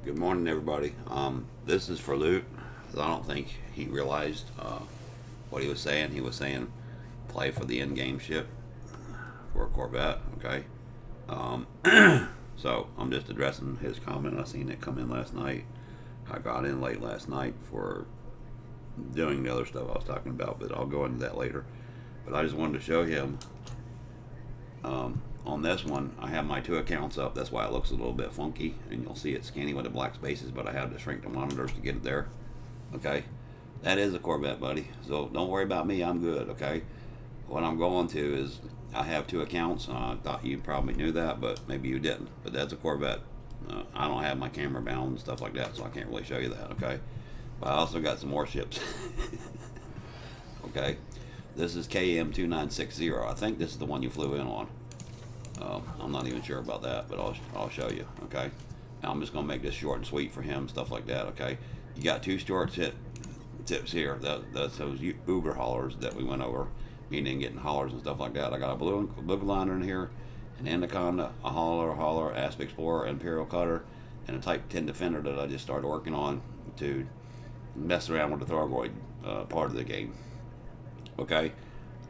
Good morning, everybody. This is for Luke. I don't think he realized what he was saying. He was saying play for the in-game ship for a Corvette. Okay. Um, so I'm just addressing his comment. I seen it come in last night. I got in late last night for doing the other stuff I was talking about, but I'll go into that later. But I just wanted to show him. On this one, I have my two accounts up. That's why it looks a little bit funky, and you'll see it scanning with the black spaces, but I had to shrink the monitors to get it there. Okay, that is a Corvette, buddy. So don't worry about me. I'm good. Okay, what I'm going to is I have two accounts. I thought you probably knew that, but maybe you didn't. But that's a Corvette. I don't have my camera bound and stuff like that, so I can't really show you that. Okay, but I also got some more ships. Okay, this is KM2960. I think this is the one you flew in on. I'm not even sure about that, but I'll show you. Okay, now I'm just gonna make this short and sweet for him, stuff like that. Okay, you got two short tips here. That's those Uber haulers that we went over, meaning getting haulers and stuff like that. I got a blue liner in here, an Anaconda, a hauler, Asp Explorer, Imperial Cutter, and a Type 10 Defender that I just started working on to mess around with the Thargoid part of the game. Okay,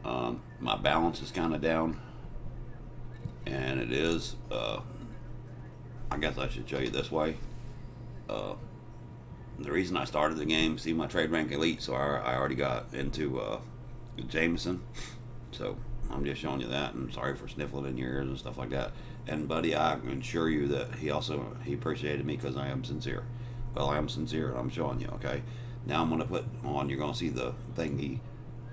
my balance is kind of down. And it is, I guess I should show you this way. The reason I started the game, see my trade rank elite, so I already got into Jameson. So I'm just showing you that, and sorry for sniffling in your ears and stuff like that. And buddy, I can assure you that he appreciated me because I am sincere. Well, I am sincere, and I'm showing you. Okay. Now I'm gonna put on. You're gonna see the thing.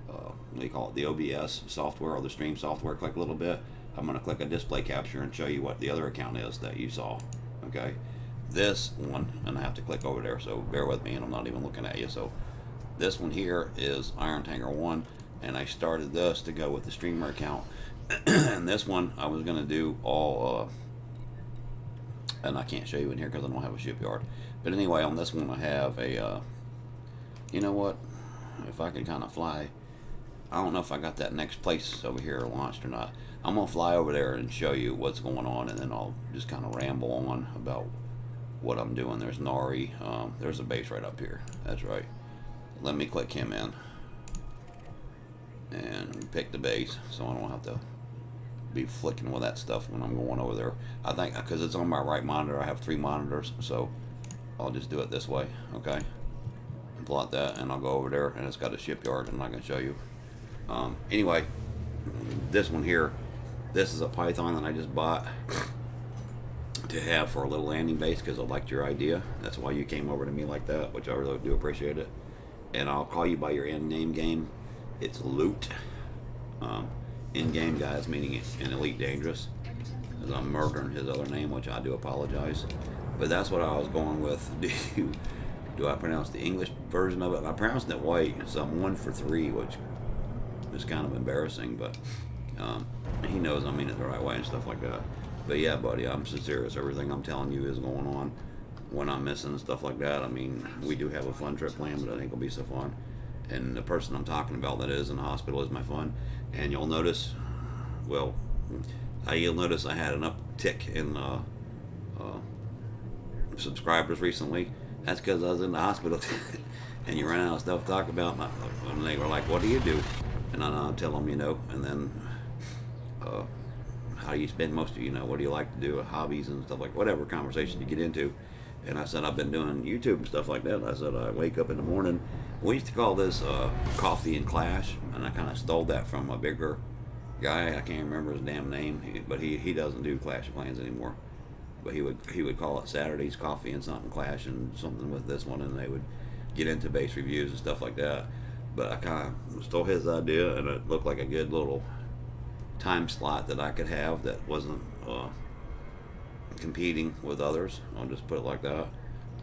What do you call it? The OBS software or the stream software. Click a little bit. I'm going to click a display capture and show you what the other account is that you saw. Okay, this one, and I have to click over there, so bear with me, and I'm not even looking at you. So this one here is Iron Tanker 1, and I started this to go with the streamer account. And this one I was going to do all and I can't show you in here because I don't have a shipyard, but anyway, on this one I have a you know what, if I can kind of fly, I don't know if I got that next place over here launched or not. I'm going to fly over there and show you what's going on, and then I'll just kind of ramble on about what I'm doing. There's Nari. There's a base right up here. That's right. Let me click him in and pick the base so I don't have to be flicking with that stuff when I'm going over there. I think because it's on my right monitor, I have 3 monitors, so I'll just do it this way. Okay. And plot that, and I'll go over there, and it's got a shipyard, and I can show you. Anyway, this one here, this is a Python that I just bought to have for a little landing base because I liked your idea. That's why you came over to me like that, which I really do appreciate it. And I'll call you by your in-name game. It's Loot. In-game guys, meaning in Elite Dangerous, because I'm murdering his other name, which I do apologize. But that's what I was going with. Do I pronounce the English version of it? I pronounced it white, so I'm 1 for 3, which is kind of embarrassing, but he knows I mean it the right way and stuff like that. But yeah, buddy, I'm sincere. Everything I'm telling you is going on. When I'm missing and stuff like that, I mean, we do have a fun trip planned, but I think it'll be so fun. And the person I'm talking about that is in the hospital is my fun. And you'll notice, well, you'll notice I had an uptick in subscribers recently. That's because I was in the hospital. And you run out of stuff to talk about, and they were like, what do you do? And I tell them, you know, and then how do you spend most of, you know, what do you like to do, hobbies and stuff, like whatever conversation you get into. And I said, I've been doing YouTube and stuff like that. I said, I wake up in the morning. We used to call this Coffee and Clash, and I kind of stole that from a bigger guy. I can't remember his damn name, but he doesn't do Clash of Clans anymore. But he would call it Saturdays Coffee and something Clash and something with this one, and they would get into base reviews and stuff like that. But I kind of stole his idea, and it looked like a good little time slot that I could have that wasn't competing with others. I'll just put it like that.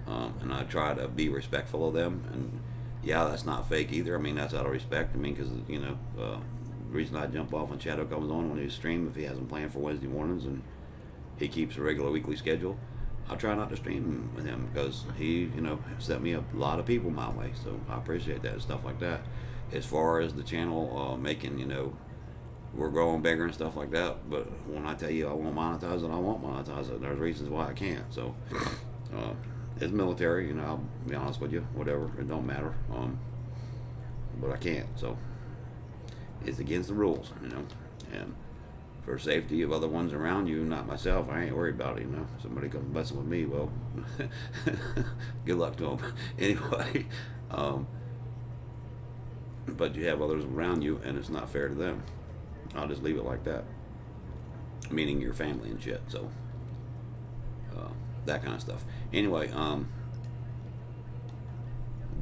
And I try to be respectful of them. And yeah, that's not fake either. I mean, that's out of respect. I mean, because, you know, the reason I jump off when Shadow comes on when he's stream, if he hasn't planned for Wednesday mornings and he keeps a regular weekly schedule, I try not to stream with him because he, you know, sent me a lot of people my way, so I appreciate that and stuff like that. As far as the channel making, you know, we're growing bigger and stuff like that, but when I tell you I won't monetize it, I won't monetize it. There's reasons why I can't. So It's military, you know. I'll be honest with you. Whatever, it don't matter. But I can't. So it's against the rules, you know. And for safety of other ones around you, not myself, I ain't worried about it, you know. Somebody comes messing with me, well, good luck to them. Anyway, but you have others around you, and it's not fair to them. I'll just leave it like that. Meaning your family and shit. So that kind of stuff. Anyway,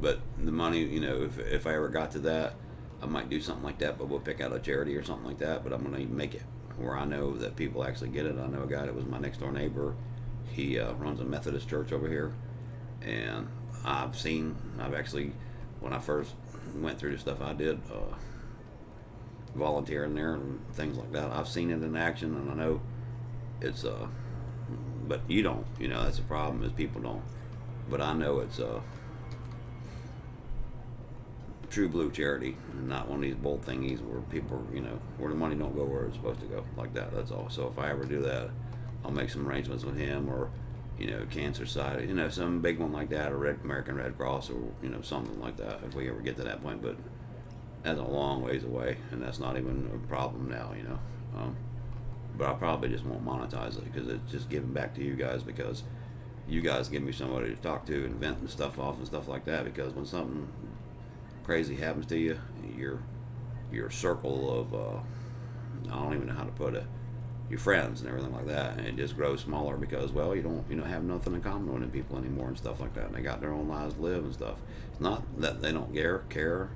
but the money, you know, if I ever got to that, I might do something like that, but we'll pick out a charity or something like that. But I'm going to make it where I know that people actually get it. I know a guy that was my next door neighbor. He runs a Methodist church over here, and I've actually, when I first went through the stuff I did, volunteering there and things like that, I've seen it in action, and I know it's but you don't, you know. That's the problem, is people don't. But I know it's true blue charity, and not one of these bull thingies where people, you know, where the money don't go where it's supposed to go, like that. That's all. So if I ever do that, I'll make some arrangements with him, or, you know, Cancer Society, you know, some big one like that, or American Red Cross, or, you know, something like that, if we ever get to that point. But that's a long ways away, and that's not even a problem now, you know. But I probably just won't monetize it, because it's just giving back to you guys, because you guys give me somebody to talk to and vent and stuff off and stuff like that. Because when something crazy happens to you, your circle of I don't even know how to put it, your friends and everything like that, and it just grows smaller, because, well, you don't have nothing in common with people anymore and stuff like that, and they got their own lives to live and stuff. It's not that they don't care.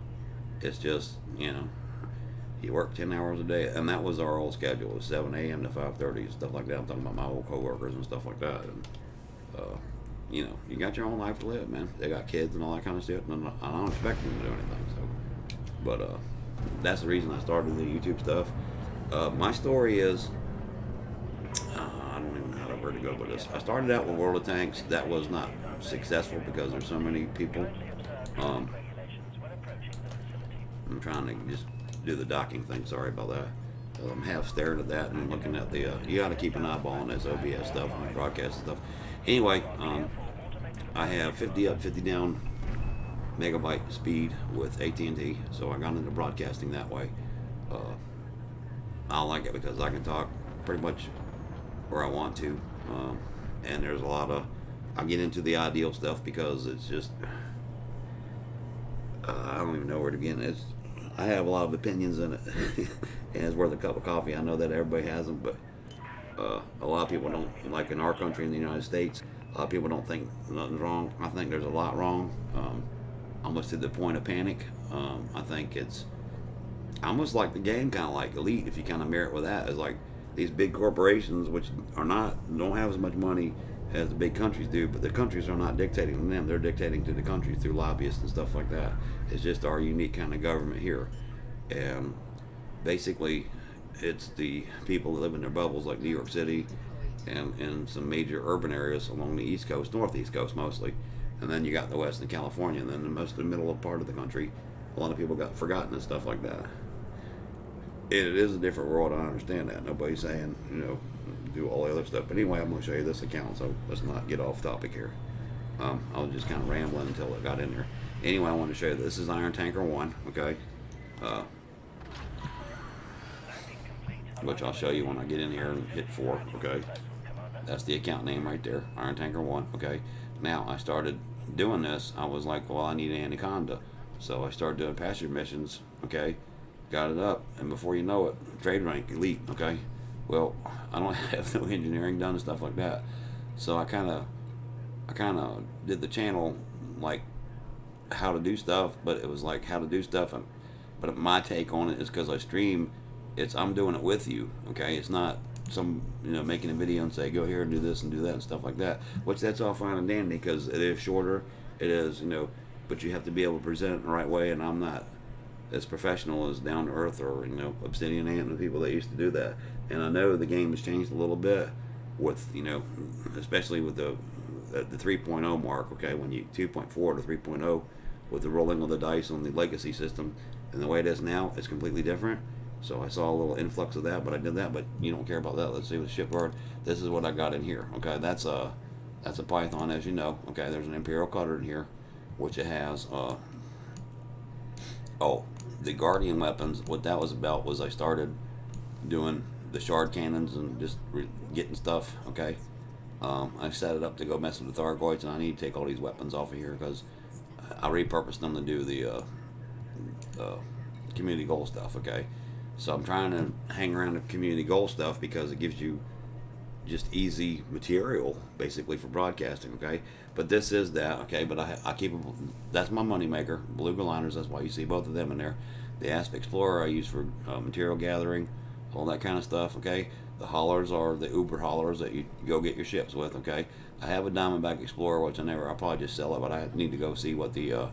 It's just, you know, you work 10 hours a day, and that was our old schedule. It was 7 a.m. to 5:30 and stuff like that. I'm talking about my old coworkers and stuff like that. And you know, you got your own life to live, man. They got kids and all that kind of shit, and I don't expect them to do anything. So, but that's the reason I started the YouTube stuff. My story is, I don't even know where to go with this. I started out with World of Tanks. That was not successful because there's so many people. I'm trying to just do the docking thing. Sorry about that. I'm half staring at that and looking at the. You got to keep an eyeball on this OBS stuff and broadcast stuff. Anyway, I have 50 up, 50 down megabyte speed with AT&T, so I got into broadcasting that way. I like it because I can talk pretty much where I want to, and there's a lot of. I get into the ideal stuff because it's just. I don't even know where to begin. I have a lot of opinions in it, and it's worth a cup of coffee. I know that everybody has them, but a lot of people don't. Like in our country, in the United States, a lot of people don't think nothing's wrong. I think there's a lot wrong, almost to the point of panic. I think it's almost like the game, kind of like Elite, if you kind of mirror it with that. It's like these big corporations, which don't have as much money as the big countries do, but the countries are not dictating to them. They're dictating to the countries through lobbyists and stuff like that. It's just our unique kind of government here. And basically, it's the people that live in their bubbles, like New York City and in some major urban areas along the East Coast, Northeast Coast mostly. And then you got the West and California, and then most of the middle part of the country, a lot of people got forgotten and stuff like that. It is a different world, I understand that. Nobody's saying, you know, do all the other stuff. But anyway, I'm going to show you this account, so let's not get off topic here. I was just kind of rambling until it got in there. Anyway, I want to show you this is Iron Tanker 1, okay? Which I'll show you when I get in here and hit 4, okay? That's the account name right there, Iron Tanker 1, okay? Now, I started doing this. I was like, well, I need an Anaconda. So I started doing passenger missions, okay? Got it up, and before you know it, trade rank, Elite, okay? Well, I don't have no engineering done and stuff like that. So I kind of did the channel like how to do stuff, but it was like how to do stuff. But my take on it is because I stream, I'm doing it with you, okay? It's not some, you know, making a video and say, go here and do this and do that and stuff like that. Which that's all fine and dandy because it is shorter. It is, you know, but you have to be able to present it in the right way, and I'm not as professional as Down to Earth or, you know, Obsidian Ant and the people that used to do that. And I know the game has changed a little bit with, you know, especially with the 3.0 mark, okay, when you 2.4 to 3.0 with the rolling of the dice on the legacy system, and the way it is now, it's completely different. So I saw a little influx of that, but I did that, but you don't care about that. Let's see what shipyard. This is what I got in here, okay? That's That's a Python, as you know. Okay, there's an Imperial cutter in here, which it has. Oh, the Guardian weapons. What that was about was I started doing the shard cannons and just getting stuff. Okay, I set it up to go mess with the Thargoids, and I need to take all these weapons off of here because I repurposed them to do the community goal stuff. Okay, so I'm trying to hang around the community goal stuff because it gives you just easy material basically for broadcasting. Okay, but this is that. Okay, but I keep that's my money maker. Beluga liners, that's why you see both of them in there. The Asp Explorer I use for material gathering, all that kind of stuff. Okay, the haulers are the Uber haulers that you go get your ships with. Okay, I have a Diamondback Explorer, which I'll probably just sell it, but I need to go see what the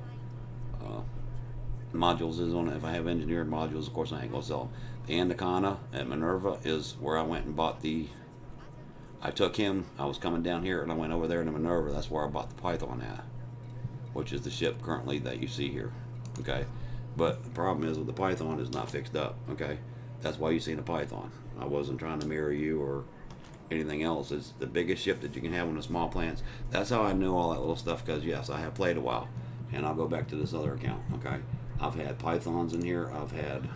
modules is on it. If I have engineered modules, of course I ain't gonna sell them. The Anaconda at Minerva is where I went and bought the. I took him. I was coming down here and I went over there to Minerva. That's where I bought the Python at, which is the ship currently that you see here. Okay, but the problem is with the Python is not fixed up. Okay, that's why you see the Python. I wasn't trying to mirror you or anything else. It's the biggest ship that you can have on the small plants. That's how I know all that little stuff, because yes, I have played a while, and I'll go back to this other account. Okay, I've had Pythons in here. I've had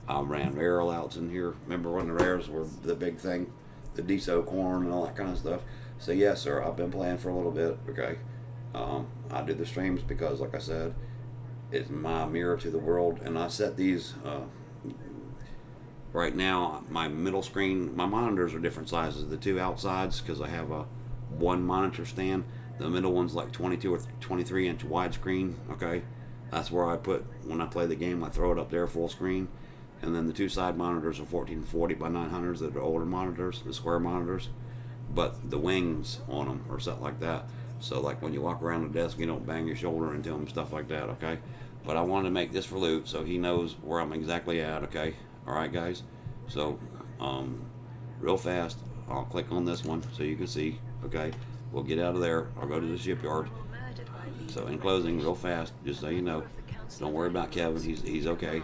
I ran rare outs in here. Remember when the rares were the big thing, the DSO corn and all that kind of stuff. So yes, sir, I've been playing for a little bit. Okay, I do the streams because, like I said, it's my mirror to the world, and I set these. Right now, my middle screen, my monitors are different sizes. The two outsides, because I have a one monitor stand. The middle one's like 22 or 23 inch widescreen. Okay, that's where I put when I play the game. I throw it up there full screen, and then the two side monitors are 1440 by 900s. That are older monitors, the square monitors, but the wings on them or something like that. So like when you walk around the desk, you don't bang your shoulder into them, stuff like that. Okay, but I wanted to make this for Luke so he knows where I'm exactly at. Okay. Alright guys, so real fast I'll click on this one so you can see. Okay, we'll get out of there. I'll go to the shipyard. So in closing, real fast, just so you know, don't worry about Kevin, he's okay.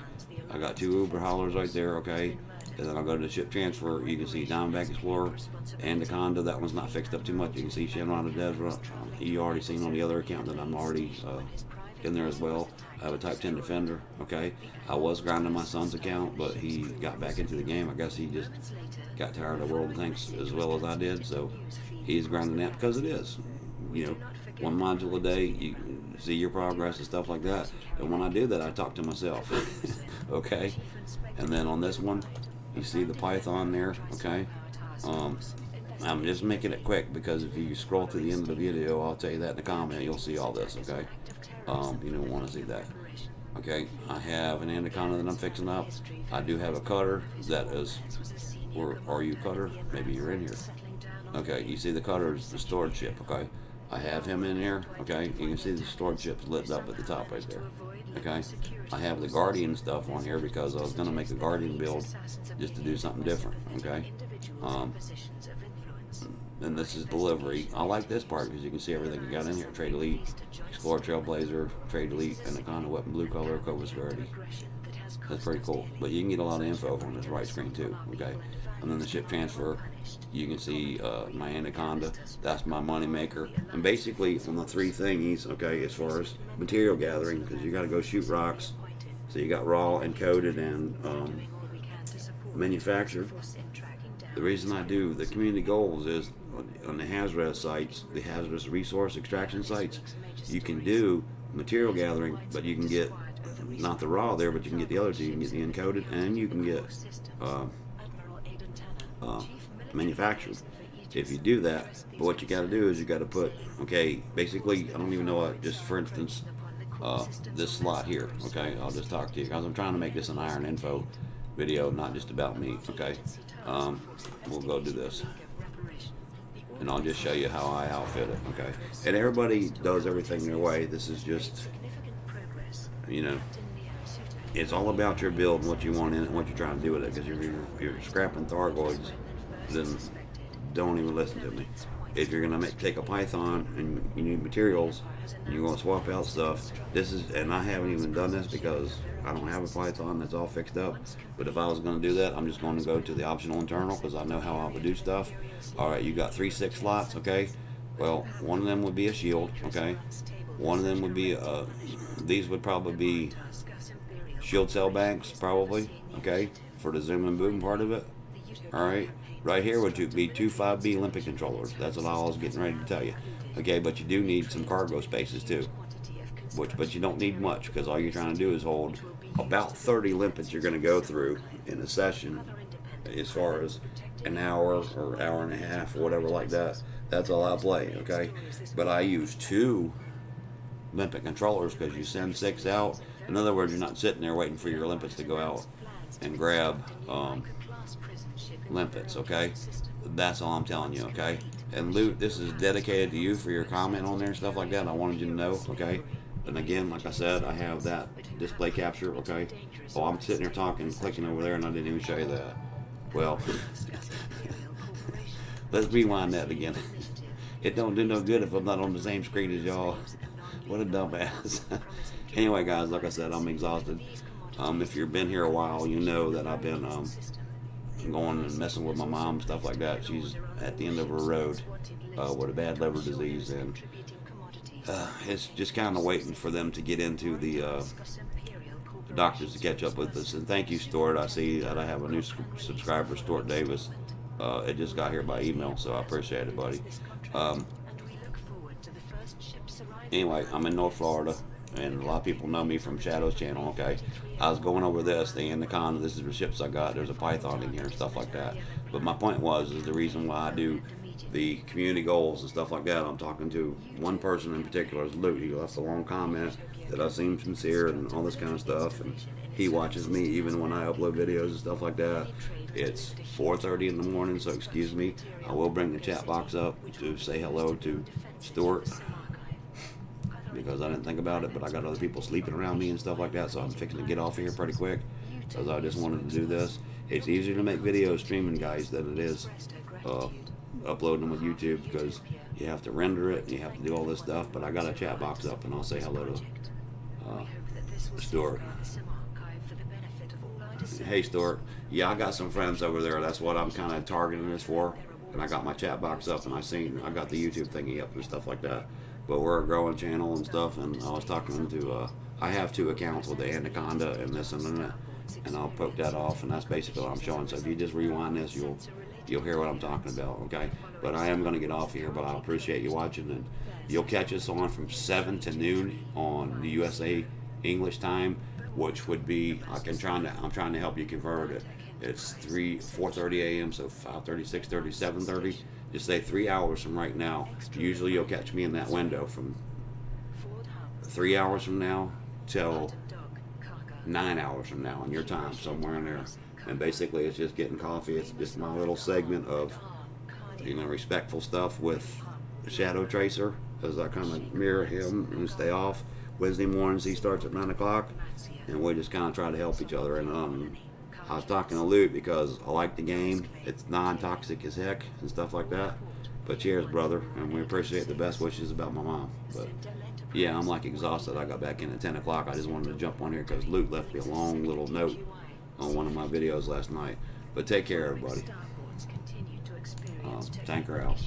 I got two Uber haulers right there. Okay, and then I'll go to the ship transfer. You can see Diamondback Explorer and the Anaconda. That one's not fixed up too much. You can see Shenron the Desert. You already seen on the other account that I'm already in there as well. I have a Type 10 Defender. Okay, I was grinding my son's account, but he got back into the game. I guess he just got tired of World of Tanks as well as I did, so he's grinding that because it is, you know, one module a day. You see your progress and stuff like that. And when I do that, I talk to myself. Okay, and then on this one, you see the Python there. Okay, I'm just making it quick because if you scroll to the end of the video, I'll tell you that in the comment. You'll see all this. Okay. You don't want to see that. Okay, I have an Anaconda that I'm fixing up. I do have a cutter that is, or are you cutter? Maybe you're in here. Okay, you see the cutter is the storage ship. Okay, I have him in here. Okay, you can see the storage ship's lit up at the top right there. Okay, I have the Guardian stuff on here because I was going to make a Guardian build just to do something different. Okay, and this is delivery. I like this part because you can see everything you got in here. Trade Elite, Explorer Trailblazer, Trade Elite, Anaconda Weapon Blue Color, Cobra Severity. That's pretty cool. But you can get a lot of info from this right screen too. Okay, and then the ship transfer. You can see my Anaconda. That's my money maker. And basically on the three thingies. Okay, as far as material gathering, because you got to go shoot rocks. So you got raw and coated and manufactured. The reason I do the community goals is on the hazardous sites, the hazardous resource extraction sites, you can do material gathering, but you can get not the raw there, but you can get the other two. You can get the encoded, and you can get manufactured if you do that. But what you got to do is you got to put, okay, basically, I don't even know what, just for instance, this slot here. Okay, I'll just talk to you because I'm trying to make this an Iron Info video, not just about me. Okay, we'll go do this. And I'll just show you how I outfit it. Okay, and everybody does everything their way. This is just, you know, it's all about your build and what you want in it and what you're trying to do with it. Because if you're scrapping Thargoids, then don't even listen to me. If you're gonna take a Python and you need materials and you're gonna swap out stuff, this is, and I haven't even done this because I don't have a Python that's all fixed up. But if I was gonna do that, I'm just going to go to the optional internal because I know how I would do stuff. All right, you got 3 6 slots. Okay, Well, one of them would be a shield, okay? One of them would be, these would probably be shield cell banks, probably, okay? For the zoom and boom part of it. Alright, right here would be two 5B limpet controllers. That's what I was getting ready to tell you. Okay, but you do need some cargo spaces too. But you don't need much, because all you're trying to do is hold about 30 limpets you're going to go through in a session, as far as an hour or hour and a half or whatever like that. That's all I play, okay? But I use 2 limpet controllers because you send 6 out. In other words, you're not sitting there waiting for your limpets to go out and grab limpets, okay? That's all I'm telling you, okay? And Loot, this is dedicated to you for your comment on there and stuff like that. I wanted you to know, okay? And again, like I said, I have that display capture, okay? Oh, I'm sitting here talking, clicking over there, and I didn't even show you that. Well, let's rewind that again. It don't do no good if I'm not on the same screen as y'all. What a dumbass. Anyway, guys, like I said, I'm exhausted. If you've been here a while, you know that I've been going and messing with my mom, stuff like that. She's at the end of her road with a bad liver disease, and it's just kind of waiting for them to get into the doctors to catch up with us. And thank you, Stuart. I see that I have a new subscriber, Stuart Davis. It just got here by email, so I appreciate it, buddy. Anyway, I'm in North Florida, and a lot of people know me from Shadow's channel, okay? I was going over this, the Anaconda. This is the ships I got. There's a Python in here and stuff like that. But my point is the reason why I do the community goals and stuff like that, I'm talking to one person in particular, is Luke. He left a long comment that I seem sincere and all this kind of stuff, and he watches me even when I upload videos and stuff like that. It's 4:30 in the morning, so excuse me. I will bring the chat box up to say hello to Stuart, because I didn't think about it, but I got other people sleeping around me and stuff like that, so I'm fixing to get off here pretty quick, because I just wanted to do this. It's easier to make videos streaming, guys, than it is uploading them with YouTube, because you have to render it and you have to do all this stuff. But I got a chat box up, and I'll say hello to Stuart. Hey, Stuart. Yeah, I got some friends over there. That's what I'm kind of targeting this for. And I got my chat box up, and I got the YouTube thingy up and stuff like that. But we're a growing channel and stuff, and I was talking to, I have 2 accounts with the Anaconda and this and that, and I'll poke that off, and that's basically what I'm showing. So if you just rewind this, you'll hear what I'm talking about, okay? But I am going to get off here, but I appreciate you watching, and you'll catch us on from 7 to noon on the USA English time, which would be, I'm trying to help you convert it. It's 4:30 a.m., so 5:30, 6:30, 7:30. Just say 3 hours from right now. Usually you'll catch me in that window from 3 hours from now till 9 hours from now in your time, somewhere in there. And basically it's just getting coffee. It's just my little segment of, you know, respectful stuff with Shadow Tracer, as I kind of mirror him and stay off. Wednesday mornings he starts at 9 o'clock, and we just kind of try to help each other. And I was talking to Luke because I like the game. It's non-toxic as heck and stuff like that. But cheers, brother, and we appreciate the best wishes about my mom. But yeah, I'm like exhausted. I got back in at 10 o'clock. I just wanted to jump on here because Luke left me a long little note on one of my videos last night. But take care, everybody. Tanker out.